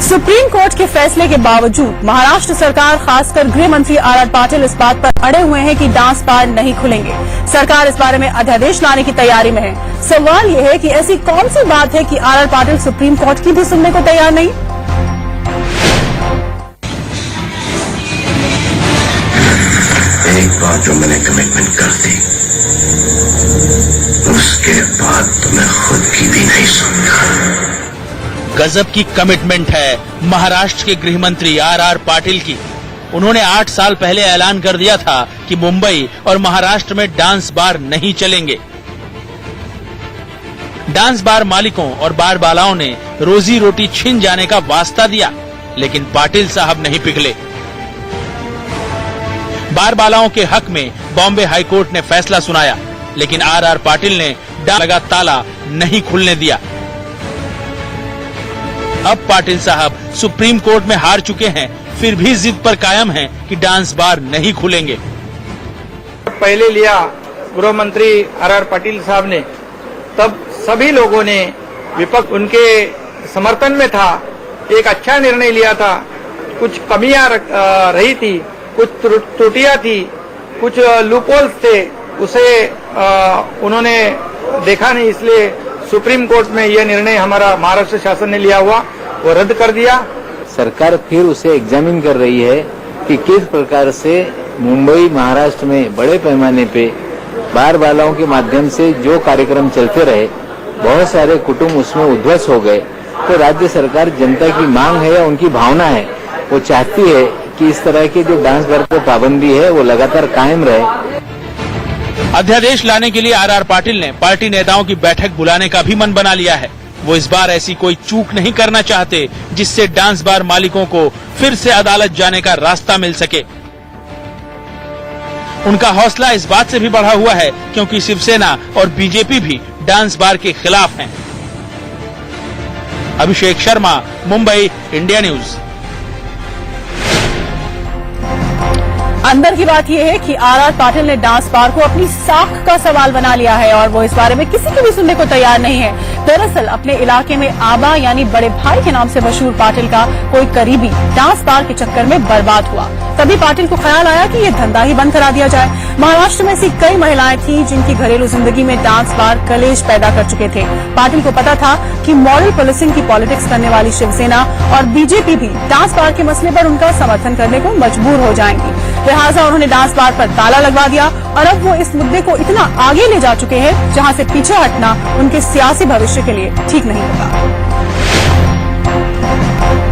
Supreme court के फैसले के बावजूद महाराष्ट्र सरकार, खासकर गृह मंत्री आर पाटिल इस बात पर अड़े हुए हैं कि डांस बार नहीं खुलेंगे। सरकार इस बारे में अध्यादेश लाने की तैयारी में है। सवाल यह है कि ऐसी कौन सी बात है कि आर पाटिल सुप्रीम कोर्ट की भी सुनने को तैयार नहीं। एक बार जो मैंने कमिटमेंट कर दी, उसके बाद तो मैं खुद की भी नहीं सुनता। गजब की कमिटमेंट है महाराष्ट्र के गृह मंत्री आर पाटिल की। उन्होंने 8 साल पहले ऐलान कर दिया था कि मुंबई और महाराष्ट्र में डांस बार नहीं चलेंगे। डांस बार मालिकों और बार बालाओं ने रोजी रोटी छिन जाने का वास्ता दिया, लेकिन पाटिल साहब नहीं पिघले। बार बालाओं के हक में बॉम्बे हाईकोर्ट ने फैसला सुनाया, लेकिन आर पाटिल ने डांस लगा ताला नहीं खुलने दिया। अब पाटिल साहब सुप्रीम कोर्ट में हार चुके हैं, फिर भी जिद पर कायम हैं कि डांस बार नहीं खुलेंगे। पहले लिया गृह मंत्री आर पाटिल साहब ने, तब सभी लोगों ने विपक्ष उनके समर्थन में था, एक अच्छा निर्णय लिया था। कुछ कमियां रही थी, कुछ त्रुटियां थी, कुछ लूपहोल्स थे, उसे उन्होंने देखा नहीं, इसलिए सुप्रीम कोर्ट में यह निर्णय हमारा महाराष्ट्र शासन ने लिया हुआ वो रद्द कर दिया। सरकार फिर उसे एग्जामिन कर रही है कि किस प्रकार से मुंबई महाराष्ट्र में बड़े पैमाने पे बार बालाओं के माध्यम से जो कार्यक्रम चलते रहे, बहुत सारे कुटुंब उसमें उद्ध्वस्त हो गए। तो राज्य सरकार जनता की मांग है या उनकी भावना है, वो चाहती है कि इस तरह की जो डांस बार पर पाबंदी है वो लगातार कायम रहे। अध्यादेश लाने के लिए आर पाटिल ने पार्टी नेताओं की बैठक बुलाने का भी मन बना लिया है। वो इस बार ऐसी कोई चूक नहीं करना चाहते जिससे डांस बार मालिकों को फिर से अदालत जाने का रास्ता मिल सके। उनका हौसला इस बात से भी बढ़ा हुआ है क्योंकि शिवसेना और बीजेपी भी डांस बार के खिलाफ हैं। Abhishek Sharma, Mumbai, India news. अंदर की बात यह है कि आर पाटिल ने डांस बार को अपनी साख का सवाल बना लिया है और वो इस बारे में किसी की भी सुनने को तैयार नहीं है। दरअसल अपने इलाके में आबा यानी बड़े भाई के नाम से मशहूर पाटिल का कोई करीबी डांस बार के चक्कर में बर्बाद हुआ। तभी पाटिल को ख्याल आया कि ये धंधा ही बंद करा दिया जाए। महाराष्ट्र में ऐसी कई महिलाएं थी जिनकी घरेलू जिंदगी में डांस बार कलेश पैदा कर चुके थे। पाटिल को पता था कि मॉरल पुलिसिंग की पॉलिटिक्स करने वाली शिवसेना और बीजेपी भी डांस बार के मसले पर उनका समर्थन करने को मजबूर हो जाएंगी। लिहाजा उन्होंने डांस बार पर ताला लगवा दिया और अब वो इस मुद्दे को इतना आगे ले जा चुके हैं जहां से पीछे हटना उनके सियासी भविष्य के लिए ठीक नहीं होगा।